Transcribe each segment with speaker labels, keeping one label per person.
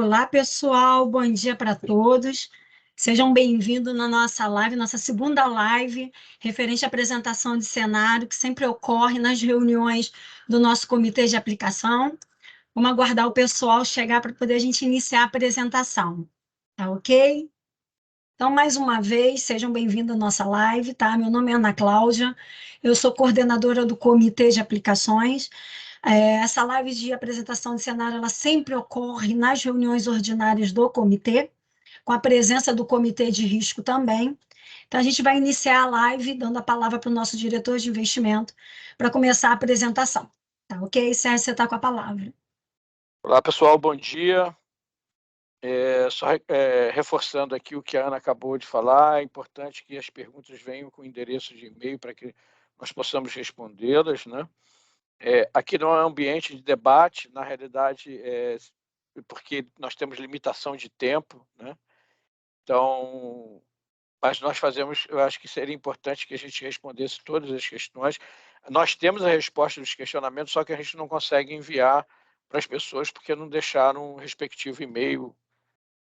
Speaker 1: Olá, pessoal, bom dia para todos. Sejam bem-vindos na nossa live, nossa segunda live, referente à apresentação de cenário, que sempre ocorre nas reuniões do nosso comitê de aplicação. Vamos aguardar o pessoal chegar para poder a gente iniciar a apresentação, tá ok? Então, mais uma vez, sejam bem-vindos à nossa live, tá? Meu nome é Ana Cláudia, eu sou coordenadora do Comitê de Aplicações. Essa live de apresentação de cenário, ela sempre ocorre nas reuniões ordinárias do comitê, com a presença do comitê de risco também. Então, a gente vai iniciar a live dando a palavra para o nosso diretor de investimento para começar a apresentação. Tá ok? Sérgio, você está com a palavra.
Speaker 2: Olá, pessoal, bom dia. Reforçando aqui o que a Ana acabou de falar, é importante que as perguntas venham com endereço de e-mail para que nós possamos respondê-las, né? Aqui não é um ambiente de debate, na realidade, porque nós temos limitação de tempo, né? Então, mas nós fazemos, eu acho que seria importante que a gente respondesse todas as questões. Nós temos a resposta dos questionamentos, só que a gente não consegue enviar para as pessoas porque não deixaram o respectivo e-mail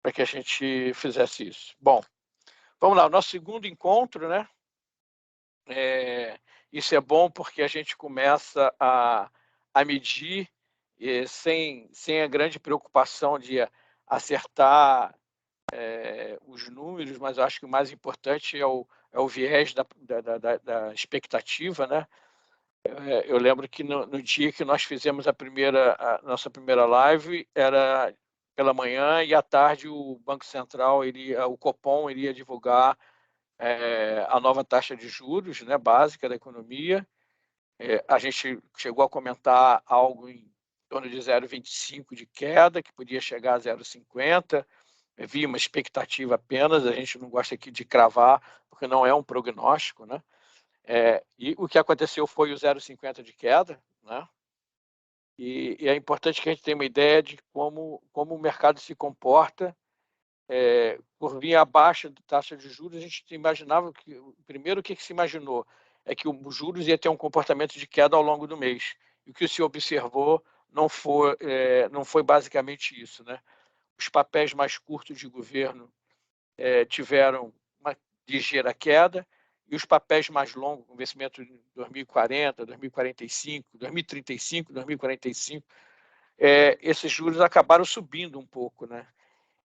Speaker 2: para que a gente fizesse isso. Bom, vamos lá, o nosso segundo encontro, né? Isso é bom porque a gente começa a medir sem a grande preocupação de acertar os números, mas eu acho que o mais importante é o viés da expectativa, né? Eu lembro que no dia que nós fizemos a nossa primeira live, era pela manhã, e à tarde o Banco Central, o Copom, iria divulgar a nova taxa de juros, né, básica da economia. A gente chegou a comentar algo em torno de 0,25 de queda, que podia chegar a 0,50. Havia uma expectativa apenas, a gente não gosta aqui de cravar, porque não é um prognóstico, né? E o que aconteceu foi o 0,50 de queda, né? E é importante que a gente tenha uma ideia de como o mercado se comporta. Por vir abaixo da taxa de juros, a gente imaginava que, primeiro, o que se imaginou é que os juros ia ter um comportamento de queda ao longo do mês. E o que se observou não foi basicamente isso, né? Os papéis mais curtos de governo tiveram uma ligeira queda, e os papéis mais longos, com vencimento em 2040, 2045, 2035, 2045, esses juros acabaram subindo um pouco, né?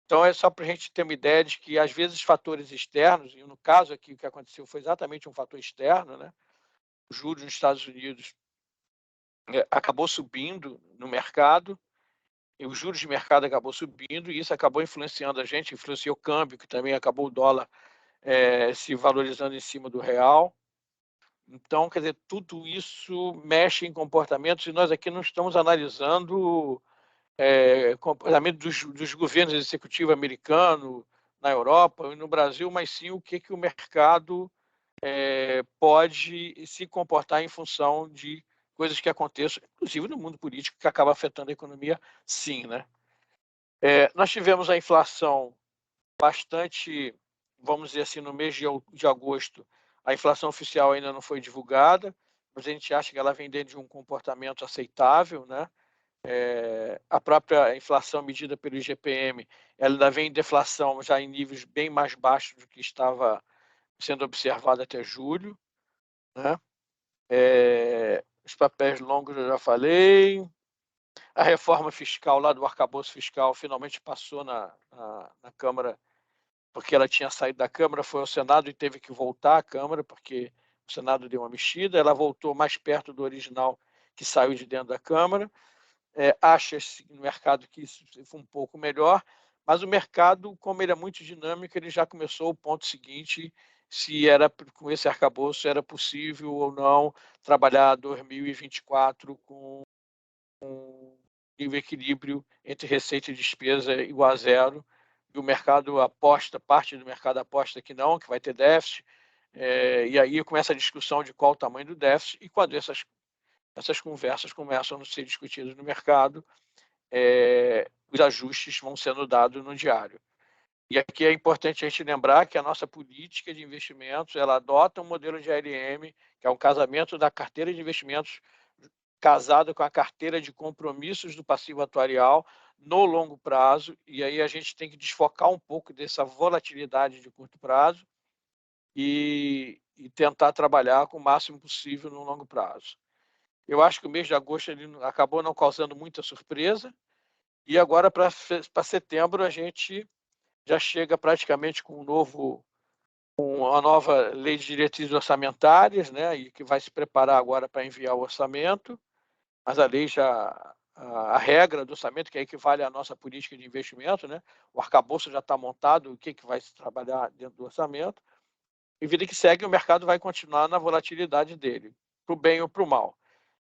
Speaker 2: Então, é só para a gente ter uma ideia de que, às vezes, fatores externos, e no caso aqui o que aconteceu foi exatamente um fator externo, né? Os juros nos Estados Unidos acabou subindo no mercado, e os juros de mercado acabou subindo, e isso acabou influenciando a gente, influenciou o câmbio, que também acabou o dólar se valorizando em cima do real. Então, quer dizer, tudo isso mexe em comportamentos, e nós aqui não estamos analisando comportamento dos governos executivos americanos, na Europa e no Brasil, mas sim o que o mercado pode se comportar em função de coisas que aconteçam, inclusive no mundo político, que acaba afetando a economia, sim, né? Nós tivemos a inflação bastante, vamos dizer assim, no mês de agosto. A inflação oficial ainda não foi divulgada, mas a gente acha que ela vem dentro de um comportamento aceitável, né? A própria inflação medida pelo IGPM, ela ainda vem em deflação já em níveis bem mais baixos do que estava sendo observado até julho, né? Os papéis longos eu já falei. A reforma fiscal lá do arcabouço fiscal finalmente passou na Câmara, porque ela tinha saído da Câmara, foi ao Senado e teve que voltar à Câmara, porque o Senado deu uma mexida. Ela voltou mais perto do original, que saiu de dentro da Câmara. Acha-se no mercado que isso foi um pouco melhor, mas o mercado, como ele é muito dinâmico, ele já começou o ponto seguinte: se com esse arcabouço era possível ou não trabalhar 2024 com nível de equilíbrio entre receita e despesa igual a zero. E o mercado aposta, parte do mercado aposta que não, que vai ter déficit. E aí começa a discussão de qual o tamanho do déficit, e quando essas conversas começam a ser discutidas no mercado, os ajustes vão sendo dados no diário. E aqui é importante a gente lembrar que a nossa política de investimentos, ela adota um modelo de ALM, que é um casamento da carteira de investimentos casado com a carteira de compromissos do passivo atuarial, no longo prazo, e aí a gente tem que desfocar um pouco dessa volatilidade de curto prazo e tentar trabalhar com o máximo possível no longo prazo. Eu acho que o mês de agosto ele acabou não causando muita surpresa, e agora para setembro a gente já chega praticamente com uma nova lei de diretrizes orçamentárias, né, e que vai se preparar agora para enviar o orçamento, mas a lei já, a regra do orçamento, que equivale à nossa política de investimento, né, o arcabouço já está montado, o que vai se trabalhar dentro do orçamento, e vida que segue, o mercado vai continuar na volatilidade dele, para o bem ou para o mal.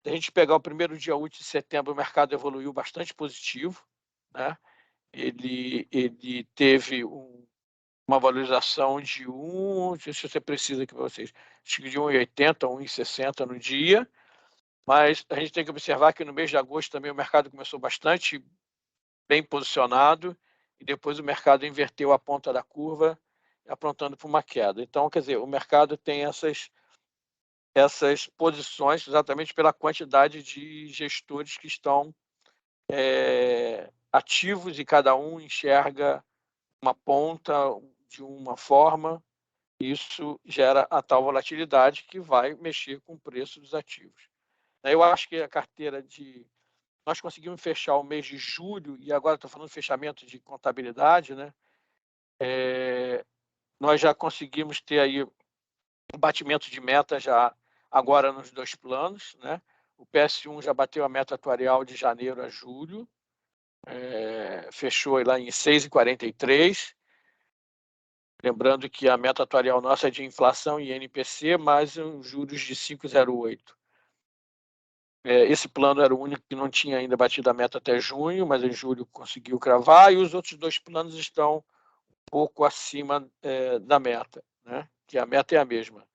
Speaker 2: Se a gente pegar o primeiro dia útil de setembro, o mercado evoluiu bastante positivo, né? Ele teve uma valorização de se você precisa que vocês, acho que de 1,80 a 1,60 no dia, mas a gente tem que observar que no mês de agosto também o mercado começou bastante bem posicionado e depois o mercado inverteu a ponta da curva, apontando para uma queda. Então, quer dizer, o mercado tem essas posições exatamente pela quantidade de gestores que estão ativos e cada um enxerga uma ponta de uma forma. Isso gera a tal volatilidade que vai mexer com o preço dos ativos. Eu acho que a carteira nós conseguimos fechar o mês de julho, e agora estou falando de fechamento de contabilidade, né? Nós já conseguimos ter aí um batimento de meta já agora nos 2 planos, né? O PS1 já bateu a meta atuarial de janeiro a julho, fechou lá em 6,43. Lembrando que a meta atuarial nossa é de inflação e INPC, mais juros de 5,08. Esse plano era o único que não tinha ainda batido a meta até junho, mas em julho conseguiu cravar, e os outros 2 planos estão um pouco acima da meta, né? Que a meta é a mesma,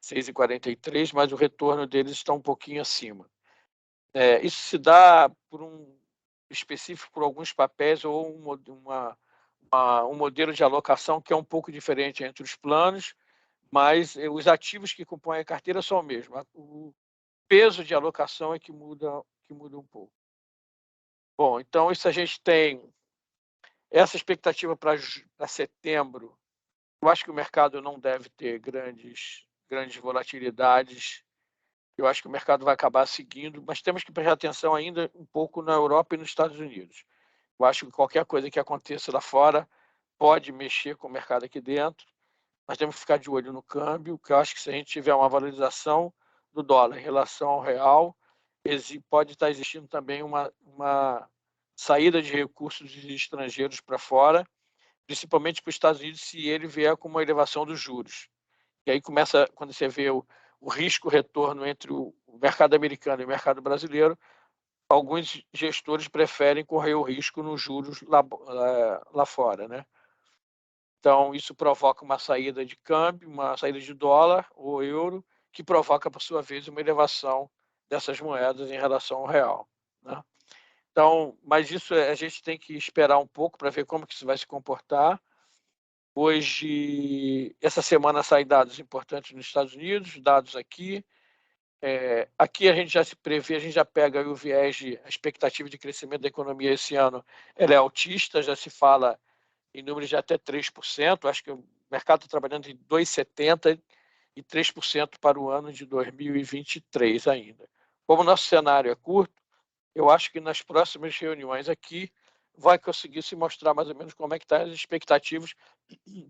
Speaker 2: 6,43, mas o retorno deles está um pouquinho acima. Isso se dá específico por alguns papéis ou um modelo de alocação que é um pouco diferente entre os planos, mas os ativos que compõem a carteira são o mesmo. O peso de alocação é que muda um pouco. Bom, então isso a gente tem essa expectativa para setembro. Eu acho que o mercado não deve ter grandes volatilidades. Eu acho que o mercado vai acabar seguindo, mas temos que prestar atenção ainda um pouco na Europa e nos Estados Unidos. Eu acho que qualquer coisa que aconteça lá fora pode mexer com o mercado aqui dentro. Nós temos que ficar de olho no câmbio, que eu acho que se a gente tiver uma valorização do dólar em relação ao real, pode estar existindo também uma saída de recursos estrangeiros para fora, principalmente para os Estados Unidos, se ele vier com uma elevação dos juros. E aí começa, quando você vê o risco-retorno entre o mercado americano e o mercado brasileiro, alguns gestores preferem correr o risco nos juros lá fora, né? Então, isso provoca uma saída de câmbio, uma saída de dólar ou euro, que provoca, por sua vez, uma elevação dessas moedas em relação ao real, né? Então, mas isso a gente tem que esperar um pouco para ver como que isso vai se comportar. Hoje, essa semana saem dados importantes nos Estados Unidos, dados aqui. Aqui a gente já se prevê, a gente já pega o viés a expectativa de crescimento da economia esse ano, ela é altista, já se fala em números de até 3%, acho que o mercado está trabalhando em 2,70% e 3% para o ano de 2023 ainda. Como o nosso cenário é curto, eu acho que nas próximas reuniões aqui vai conseguir se mostrar mais ou menos como é que estão as expectativas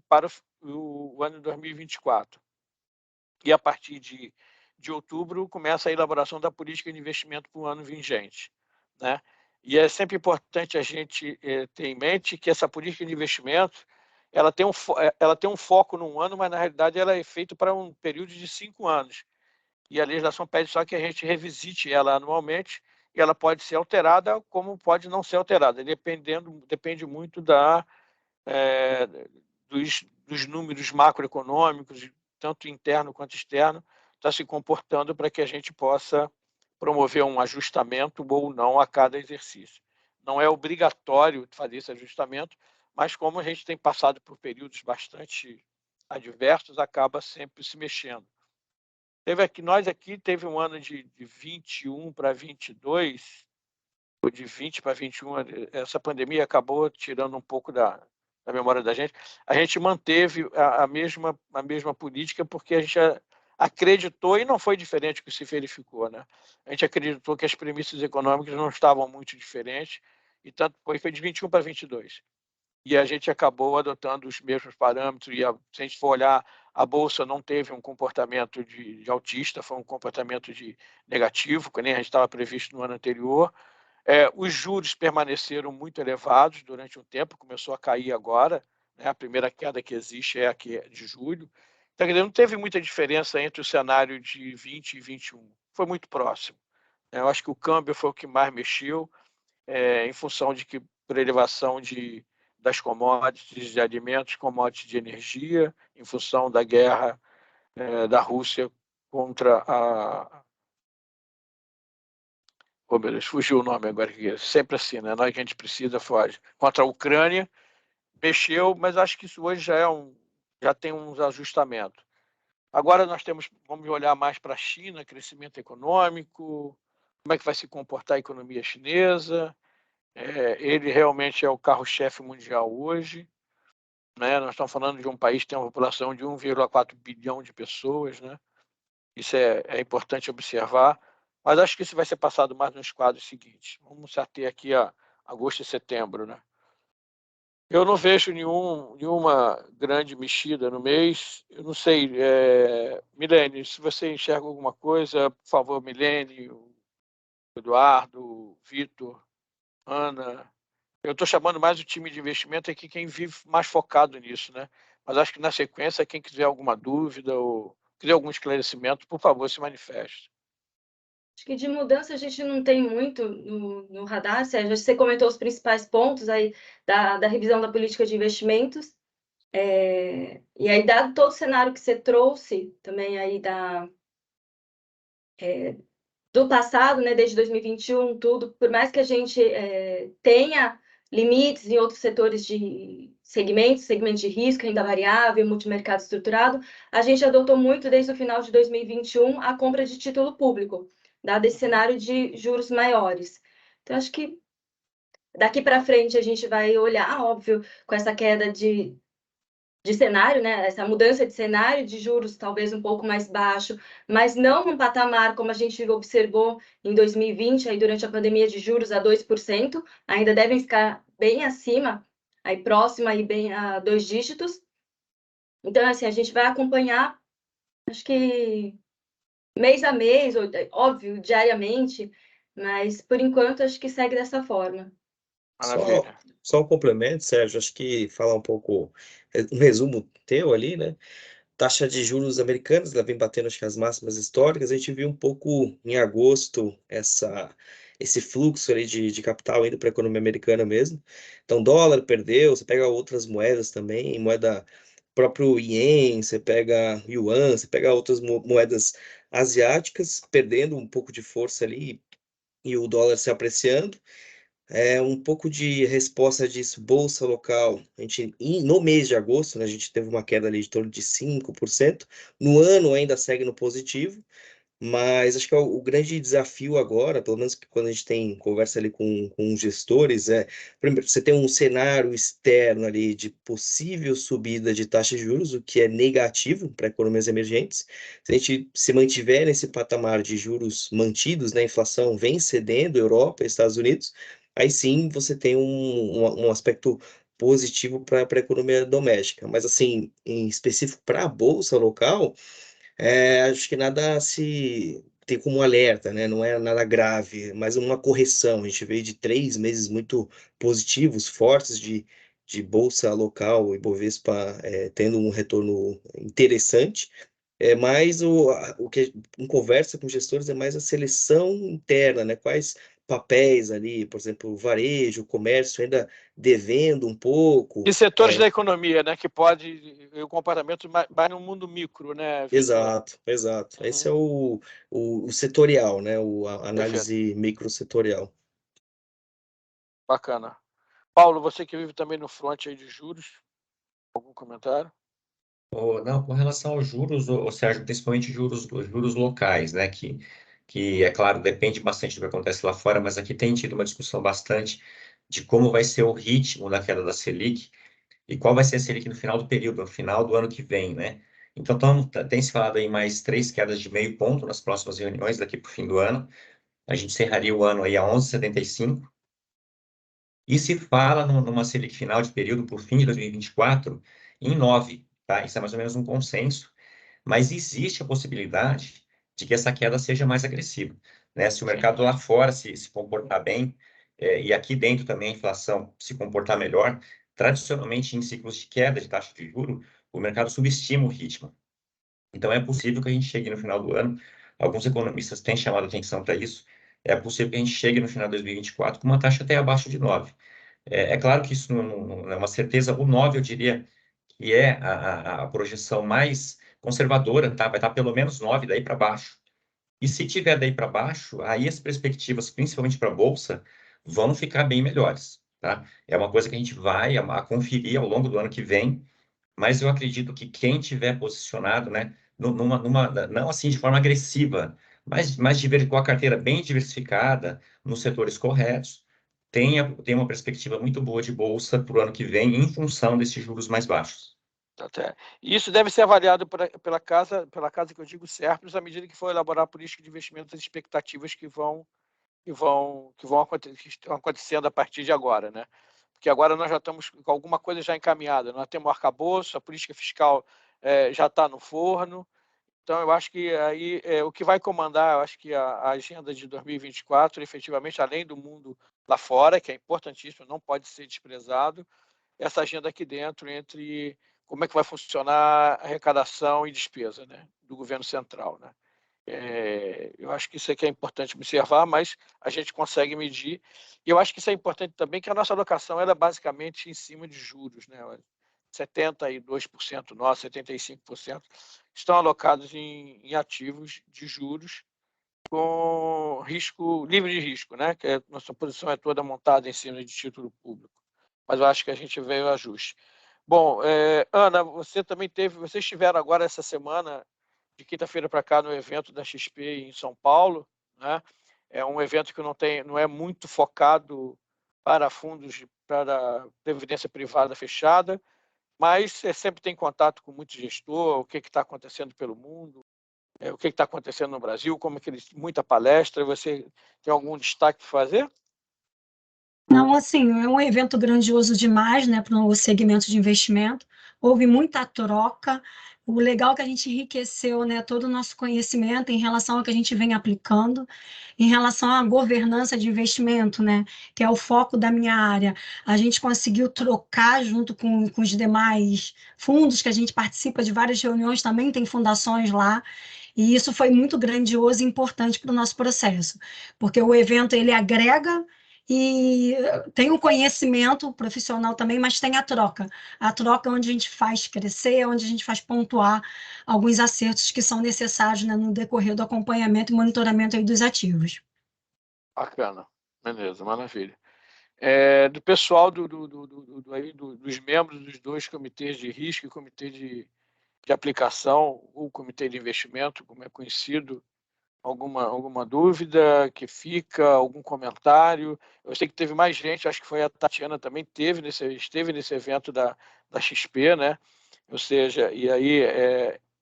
Speaker 2: para o ano de 2024. E a partir de outubro começa a elaboração da política de investimento para o ano vigente, né? E é sempre importante a gente ter em mente que essa política de investimento ela tem um foco num ano, mas na realidade ela é feita para um período de 5 anos. E a legislação pede só que a gente revisite ela anualmente, e ela pode ser alterada como pode não ser alterada, depende muito dos números macroeconômicos, tanto interno quanto externo, está se comportando para que a gente possa promover um ajustamento ou não a cada exercício. Não é obrigatório fazer esse ajustamento, mas como a gente tem passado por períodos bastante adversos, acaba sempre se mexendo. Nós aqui teve um ano de 21 para 22, de 20 para 21, essa pandemia acabou tirando um pouco da memória da gente. A gente manteve a mesma política porque a gente acreditou, e não foi diferente do que se verificou, né? A gente acreditou que as premissas econômicas não estavam muito diferentes, e tanto foi de 21 para 22. E a gente acabou adotando os mesmos parâmetros, e se a gente for olhar, a Bolsa não teve um comportamento de altista, foi um comportamento de negativo, que nem a gente estava previsto no ano anterior. Os juros permaneceram muito elevados durante um tempo, começou a cair agora, né? A primeira queda que existe é a que é de julho. Então, não teve muita diferença entre o cenário de 20 e 21, foi muito próximo. Eu acho que o câmbio foi o que mais mexeu, em função de que, por elevação das commodities de alimentos, commodities de energia, em função da guerra da Rússia contra a... Oh, meu Deus, fugiu o nome agora, que é sempre assim, né? Nós que a gente precisa foge. Contra a Ucrânia, mexeu, mas acho que isso hoje já tem uns ajustamentos. Agora vamos olhar mais para a China, crescimento econômico, como é que vai se comportar a economia chinesa. Ele realmente é o carro-chefe mundial hoje, né? Nós estamos falando de um país que tem uma população de 1,4 bilhão de pessoas, né? Isso é importante observar, mas acho que isso vai ser passado mais nos quadros seguintes. Vamos se ater aqui a agosto e setembro, né? Eu não vejo nenhuma grande mexida no mês. Eu não sei, Milene, se você enxerga alguma coisa, por favor, Milene, Eduardo, Vitor, Ana. Eu estou chamando mais o time de investimento aqui, quem vive mais focado nisso, né? Mas acho que na sequência, quem quiser alguma dúvida ou quiser algum esclarecimento, por favor, se manifeste.
Speaker 3: Acho que de mudança a gente não tem muito no radar, Sérgio. Você comentou os principais pontos aí da revisão da política de investimentos. E aí, dado todo o cenário que você trouxe também aí do passado, né, desde 2021, tudo, por mais que a gente tenha limites em outros setores de segmentos de risco, renda variável, multimercado estruturado, a gente adotou muito desde o final de 2021 a compra de título público, dado esse cenário de juros maiores. Então, acho que daqui para frente a gente vai olhar, óbvio, com essa queda de cenário, né? Essa mudança de cenário de juros talvez um pouco mais baixo, mas não num patamar como a gente observou em 2020, aí durante a pandemia de juros a 2%, ainda devem ficar bem acima, aí próximo aí bem a 2 dígitos. Então, assim, a gente vai acompanhar, acho que mês a mês, óbvio, diariamente, mas por enquanto acho que segue dessa forma.
Speaker 2: Maravilha.
Speaker 4: Só um complemento, Sérgio, acho que falar um pouco, um resumo teu ali, né? Taxa de juros americanas, ela vem batendo acho que as máximas históricas, a gente viu um pouco em agosto esse fluxo ali de capital indo para a economia americana mesmo. Então, dólar perdeu, você pega outras moedas também, moeda próprio ien, você pega yuan, você pega outras moedas asiáticas perdendo um pouco de força ali e o dólar se apreciando. Um pouco de resposta disso, bolsa local. No mês de agosto, né, a gente teve uma queda ali de torno de 5%. No ano ainda segue no positivo, mas acho que o grande desafio agora, pelo menos quando a gente tem conversa ali com gestores, primeiro, você tem um cenário externo ali de possível subida de taxa de juros, o que é negativo para economias emergentes. Se a gente se mantiver nesse patamar de juros mantidos, né, a inflação vem cedendo, Europa e Estados Unidos, aí sim você tem um aspecto positivo para a economia doméstica. Mas, assim, em específico para a bolsa local, acho que nada se tem como alerta, né? Não é nada grave, mas uma correção. A gente veio de 3 meses muito positivos, fortes de bolsa local e Bovespa tendo um retorno interessante. Mas o que em conversa com gestores é mais a seleção interna, né? Quais papéis ali, por exemplo, varejo, comércio ainda devendo um pouco.
Speaker 2: E setores da economia, né, que pode o comportamento mais no mundo micro, né, Vitor?
Speaker 4: Exato, exato. Esse é o setorial, né? A
Speaker 2: Perfeito.
Speaker 4: análise microsetorial.
Speaker 2: Bacana. Paulo, você que vive também no front aí de juros, algum comentário?
Speaker 5: Não, com relação aos juros, Sérgio, principalmente juros locais, né, que que, é claro, depende bastante do que acontece lá fora, mas aqui tem tido uma discussão bastante de como vai ser o ritmo da queda da Selic e qual vai ser a Selic no final do período, no final do ano que vem, né? Então, tem se falado aí mais 3 quedas de meio ponto nas próximas reuniões daqui para o fim do ano. A gente encerraria o ano aí a 11,75. E se fala numa Selic final de período para o fim de 2024 em 9, tá? Isso é mais ou menos um consenso, mas existe a possibilidade de que essa queda seja mais agressiva, né? Se o mercado lá fora se comportar bem, e aqui dentro também a inflação se comportar melhor, tradicionalmente em ciclos de queda de taxa de juros, o mercado subestima o ritmo. Então é possível que a gente chegue no final do ano, alguns economistas têm chamado atenção para isso, é possível que a gente chegue no final de 2024 com uma taxa até abaixo de 9. É claro que isso não é uma certeza. O 9, eu diria que é a projeção mais conservadora, tá? Vai estar pelo menos 9 daí para baixo. E se tiver daí para baixo, aí as perspectivas, principalmente para a Bolsa, vão ficar bem melhores, tá? É uma coisa que a gente vai a conferir ao longo do ano que vem, mas eu acredito que quem tiver posicionado, né, não assim de forma agressiva, mas com a carteira bem diversificada, nos setores corretos, tem uma perspectiva muito boa de bolsa para o ano que vem, em função desses juros mais baixos.
Speaker 2: Até. Isso deve ser avaliado pela casa que eu digo Serpros, à medida que for elaborar a política de investimento, as expectativas que estão acontecendo a partir de agora, né? Porque agora nós já estamos com alguma coisa já encaminhada, nós temos o arcabouço, a política fiscal já está no forno, então eu acho que aí o que vai comandar, eu acho que a agenda de 2024, efetivamente, além do mundo lá fora, que é importantíssimo, não pode ser desprezado, essa agenda aqui dentro entre como é que vai funcionar a arrecadação e despesa, né, do governo central, né? Eu acho que isso aqui é importante observar, mas a gente consegue medir. E eu acho que isso é importante também, que a nossa alocação ela é basicamente em cima de juros, né? 72% nosso, 75% estão alocados em ativos de juros com risco livre de risco, né? Que nossa posição é toda montada em cima de título público. Mas eu acho que a gente veio ao ajuste. Bom, Ana, vocês estiveram agora essa semana, de quinta-feira para cá, no evento da XP em São Paulo, né? É um evento que não é muito focado para fundos para previdência privada fechada, mas você sempre tem contato com muito gestor, o que está acontecendo pelo mundo, o que está acontecendo no Brasil, como é que muita palestra. Você tem algum destaque para fazer?
Speaker 1: Não, assim, é um evento grandioso demais, né, para o segmento de investimento. Houve muita troca. O legal é que a gente enriqueceu, né, todo o nosso conhecimento em relação ao que a gente vem aplicando, em relação à governança de investimento, né, que é o foco da minha área. A gente conseguiu trocar junto com os demais fundos que a gente participa de várias reuniões, também tem fundações lá. E isso foi muito grandioso e importante para o nosso processo, porque o evento ele agrega e tem um conhecimento profissional também, mas tem a troca onde a gente faz crescer, onde a gente faz pontuar alguns acertos que são necessários, né, no decorrer do acompanhamento e monitoramento aí dos ativos.
Speaker 2: Bacana, beleza, maravilha. Do pessoal dos membros dos dois comitês de risco e comitê de aplicação, o comitê de investimento, como é conhecido, alguma dúvida que fica, algum comentário? Eu sei que teve mais gente, acho que foi a Tatiana também, esteve nesse evento da XP, né? Ou seja, e aí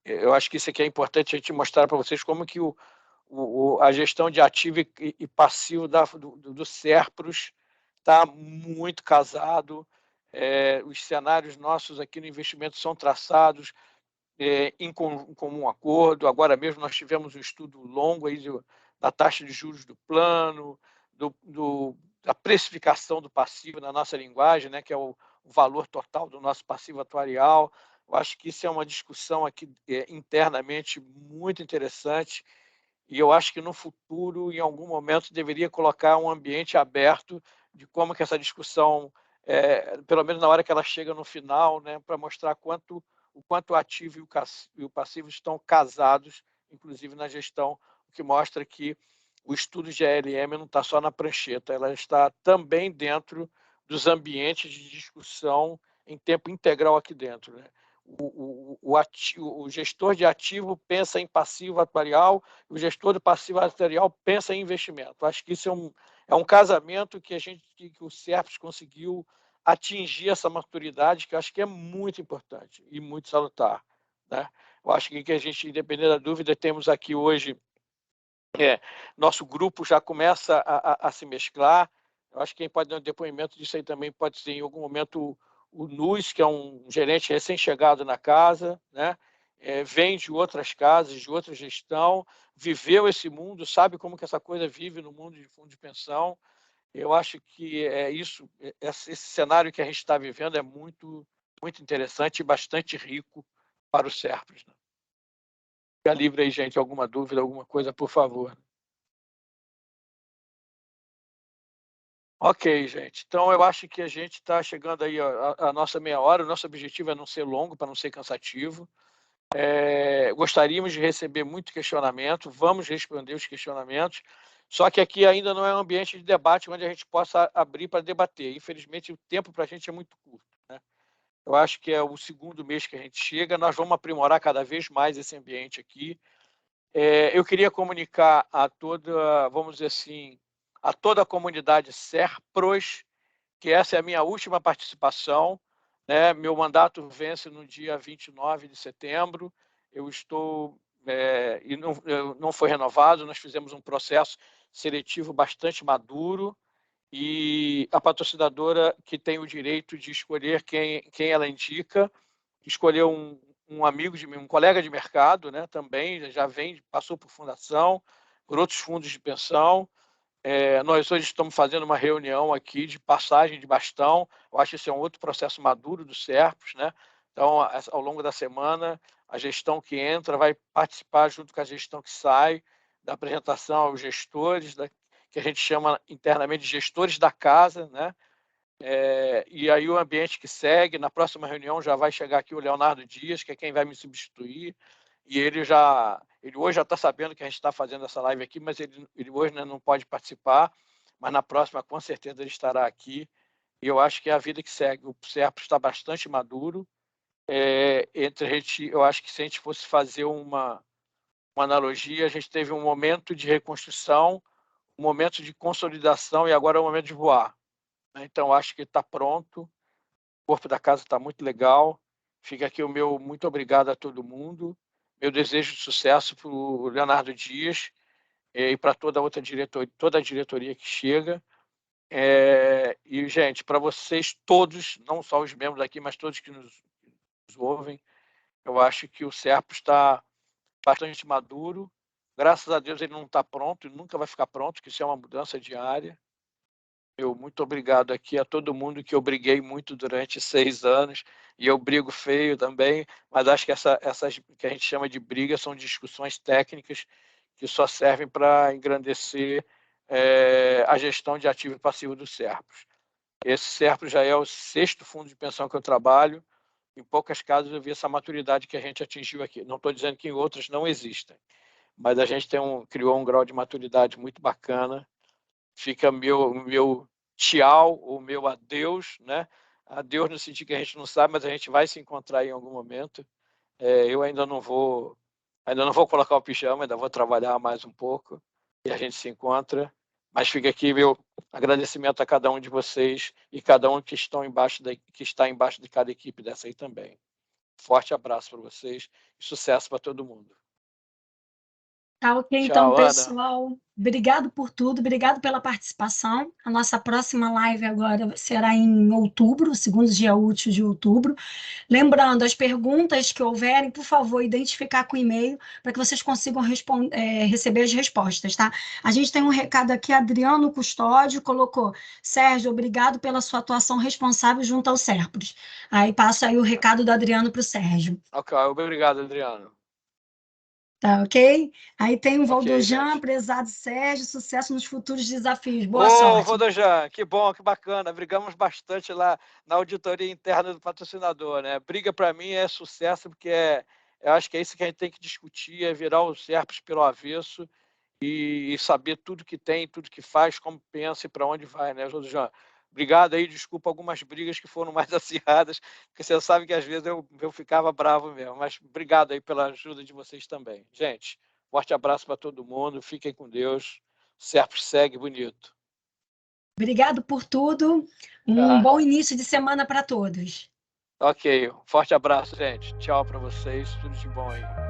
Speaker 2: eu acho que isso aqui é importante a gente mostrar para vocês como que a gestão de ativo e passivo do Serpros está muito casado. Os cenários nossos aqui no investimento são traçados em comum acordo. Agora mesmo nós tivemos um estudo longo aí da taxa de juros do plano, da precificação do passivo na nossa linguagem, né, que é o valor total do nosso passivo atuarial. Eu acho que isso é uma discussão aqui internamente muito interessante, e eu acho que no futuro, em algum momento, deveria colocar um ambiente aberto de como que essa discussão, pelo menos na hora que ela chega no final, né, para mostrar o quanto o ativo e o passivo estão casados, inclusive na gestão, o que mostra que o estudo de ALM não está só na prancheta, ela está também dentro dos ambientes de discussão em tempo integral aqui dentro, né? o gestor de ativo pensa em passivo atuarial, o gestor de passivo atuarial pensa em investimento. Acho que isso é um casamento que o Serpes conseguiu atingir essa maturidade, que eu acho que é muito importante e muito salutar, né? Eu acho que a gente, independente da dúvida, temos aqui hoje, nosso grupo já começa a se mesclar. Eu acho que quem pode dar um depoimento disso aí também pode ser, em algum momento, o Nus, que é um gerente recém-chegado na casa, né? Vem de outras casas, de outra gestão, viveu esse mundo, sabe como que essa coisa vive no mundo de fundo de pensão. Eu acho que esse cenário que a gente está vivendo é muito, muito interessante e bastante rico para o Serpes, né? Fica livre aí, gente, alguma dúvida, alguma coisa, por favor. Ok, gente. Então, eu acho que a gente está chegando aí a nossa meia hora. O nosso objetivo é não ser longo, para não ser cansativo. Gostaríamos de receber muito questionamento. Vamos responder os questionamentos. Só que aqui ainda não é um ambiente de debate onde a gente possa abrir para debater. Infelizmente, o tempo para a gente é muito curto, né? Eu acho que é o segundo mês que a gente chega. Nós vamos aprimorar cada vez mais esse ambiente aqui. Eu queria comunicar a toda, vamos dizer assim, a toda a comunidade Serpros, que essa é a minha última participação, né? Meu mandato vence no dia 29 de setembro. Eu estou e não foi renovado. Nós fizemos um processo seletivo bastante maduro e a patrocinadora, que tem o direito de escolher quem ela indica, escolheu um amigo de mim, um colega de mercado, né? Também já passou por fundação, por outros fundos de pensão. Nós hoje estamos fazendo uma reunião aqui de passagem de bastão. Eu acho que esse é um outro processo maduro do Serpes, né? Então, ao longo da semana, a gestão que entra vai participar junto com a gestão que sai da apresentação aos gestores, que a gente chama internamente de gestores da casa, né? E aí o ambiente que segue, na próxima reunião já vai chegar aqui o Leonardo Dias, que é quem vai me substituir, e ele hoje já está sabendo que a gente está fazendo essa live aqui, mas ele hoje, né, não pode participar, mas na próxima com certeza ele estará aqui, e eu acho que é a vida que segue. O Serpes está bastante maduro, eu acho que se a gente fosse fazer uma analogia, a gente teve um momento de reconstrução, um momento de consolidação e agora é o momento de voar. Então, acho que está pronto, o corpo da casa está muito legal. Fica aqui o meu muito obrigado a todo mundo, meu desejo de sucesso para o Leonardo Dias e para toda a diretoria que chega. E, gente, para vocês todos, não só os membros aqui, mas todos que nos ouvem, eu acho que o Serpes está bastante maduro. Graças a Deus ele não está pronto, e nunca vai ficar pronto, que isso é uma mudança diária. Muito obrigado aqui a todo mundo, que eu briguei muito durante 6 anos, e eu brigo feio também, mas acho que essas que a gente chama de briga são discussões técnicas que só servem para engrandecer a gestão de ativo e passivo do Serpros. Esse Serpros já é o 6º fundo de pensão que eu trabalho. Em poucas casas eu vi essa maturidade que a gente atingiu aqui. Não estou dizendo que em outras não existem, mas a gente criou um grau de maturidade muito bacana. Fica meu tchau, o meu adeus, né? Adeus no sentido que a gente não sabe, mas a gente vai se encontrar em algum momento. Eu ainda não vou colocar o pijama, ainda vou trabalhar mais um pouco e a gente se encontra. Mas fica aqui meu agradecimento a cada um de vocês e cada um que está embaixo de cada equipe dessa aí também. Forte abraço para vocês e sucesso para todo mundo.
Speaker 1: Tá ok, então,
Speaker 2: Tchau, Ana.
Speaker 1: pessoal. Obrigado por tudo, obrigado pela participação. A nossa próxima live agora será em outubro, segundo dia útil de outubro. Lembrando, as perguntas que houverem, por favor, identificar com e-mail para que vocês consigam receber as respostas, tá? A gente tem um recado aqui, Adriano Custódio colocou: Sérgio, obrigado pela sua atuação responsável junto ao Serpros. Aí passa aí o recado do Adriano para o Sérgio.
Speaker 2: Ok, obrigado, Adriano.
Speaker 1: Tá ok? Aí tem o
Speaker 2: Ok,
Speaker 1: Valdojan,
Speaker 2: gente.
Speaker 1: prezado Sérgio, sucesso nos futuros desafios. Boa sorte.
Speaker 2: Valdojan, que bom, que bacana. Brigamos bastante lá na auditoria interna do patrocinador, né? Briga para mim é sucesso, porque eu acho que é isso que a gente tem que discutir, é virar o Serpes pelo avesso e saber tudo que tem, tudo que faz, como pensa e para onde vai, né, Valdojan? Obrigado aí, desculpa algumas brigas que foram mais acirradas, porque você sabe que às vezes eu ficava bravo mesmo, mas obrigado aí pela ajuda de vocês também. Gente, forte abraço para todo mundo, fiquem com Deus, o Serpro segue bonito.
Speaker 1: Obrigado por tudo. Um bom início de semana para todos.
Speaker 2: Ok, forte abraço, gente. Tchau para vocês, tudo de bom aí.